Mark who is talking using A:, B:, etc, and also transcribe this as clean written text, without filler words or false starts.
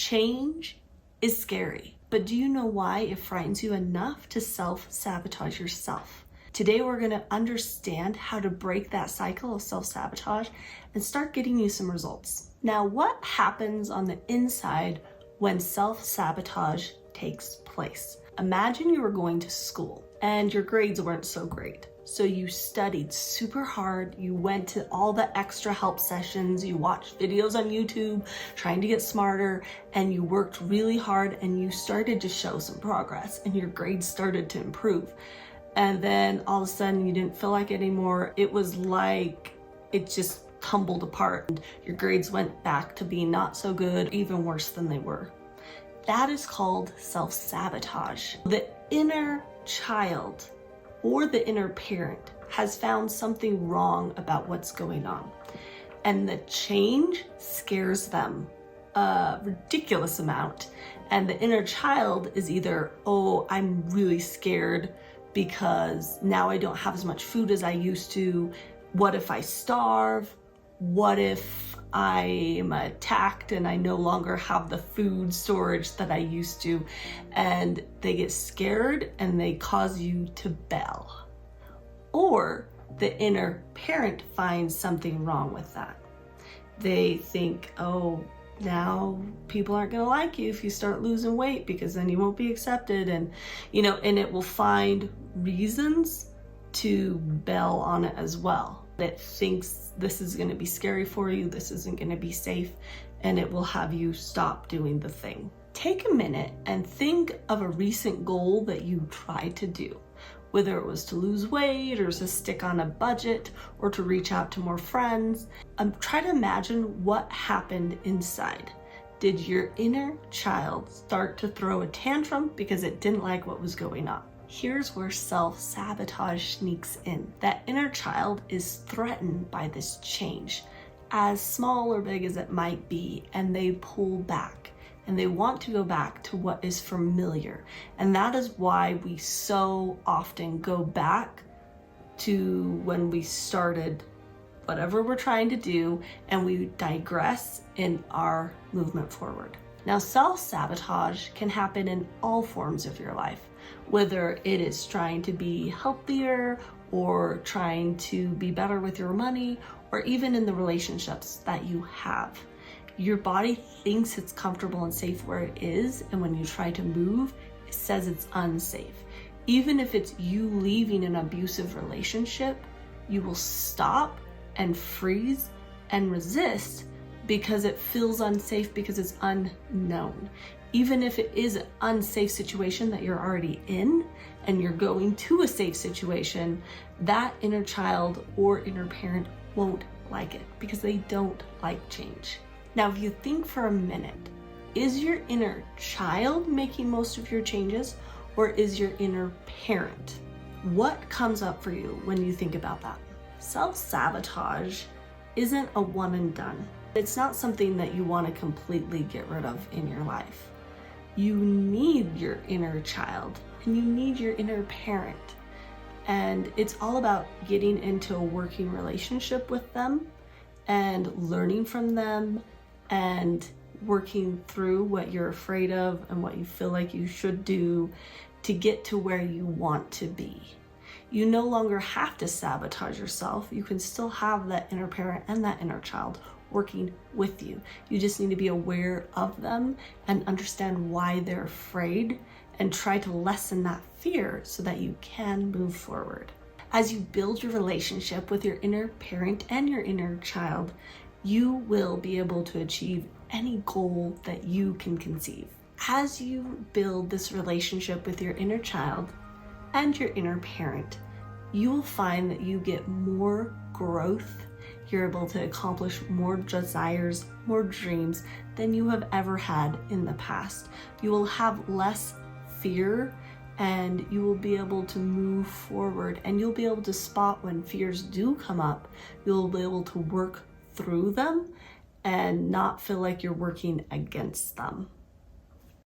A: Change is scary, but do you know why it frightens you enough to self-sabotage yourself? Today, we're going to understand how to break that cycle of self-sabotage and start getting you some results. Now, what happens on the inside when self-sabotage takes place? Imagine you were going to school and your grades weren't so great. So you studied super hard, you went to all the extra help sessions, you watched videos on YouTube trying to get smarter, and you worked really hard and you started to show some progress and your grades started to improve. And then all of a sudden you didn't feel like it anymore. It was like it just tumbled apart. Your grades went back to being not so good, even worse than they were. That is called self-sabotage. The inner child or the inner parent has found something wrong about what's going on. And the change scares them a ridiculous amount. And the inner child is either, oh, I'm really scared because now I don't have as much food as I used to. What if I starve? What if I'm attacked and I no longer have the food storage that I used to? And they get scared and they cause you to bail. Or the inner parent finds something wrong with that. They think, oh, now people aren't going to like you if you start losing weight because then you won't be accepted. And, and it will find reasons to bail on it as well. It thinks this is going to be scary for you, this isn't going to be safe, and it will have you stop doing the thing. Take a minute and think of a recent goal that you tried to do, whether it was to lose weight or to stick on a budget or to reach out to more friends. Try to imagine what happened inside. Did your inner child start to throw a tantrum because it didn't like what was going on? Here's where self-sabotage sneaks in. That inner child is threatened by this change, as small or big as it might be, and they pull back and they want to go back to what is familiar. And that is why we so often go back to when we started whatever we're trying to do, and we digress in our movement forward. Now, self-sabotage can happen in all forms of your life, whether it is trying to be healthier or trying to be better with your money, or even in the relationships that you have. Your body thinks it's comfortable and safe where it is, and when you try to move, it says it's unsafe. Even if it's you leaving an abusive relationship, you will stop and freeze and resist because it feels unsafe, because it's unknown. Even if it is an unsafe situation that you're already in and you're going to a safe situation, that inner child or inner parent won't like it because they don't like change. Now, if you think for a minute, is your inner child making most of your changes, or is your inner parent? What comes up for you when you think about that? Self-sabotage isn't a one and done. It's not something that you want to completely get rid of in your life. You need your inner child and you need your inner parent. And it's all about getting into a working relationship with them and learning from them and working through what you're afraid of and what you feel like you should do to get to where you want to be. You no longer have to sabotage yourself. You can still have that inner parent and that inner child working with you. You just need to be aware of them and understand why they're afraid and try to lessen that fear so that you can move forward. As you build your relationship with your inner parent and your inner child, you will be able to achieve any goal that you can conceive. As you build this relationship with your inner child and your inner parent, you will find that you get more growth. You're able to accomplish more desires, more dreams than you have ever had in the past. You will have less fear and you will be able to move forward, and you'll be able to spot when fears do come up. You'll be able to work through them and not feel like you're working against them.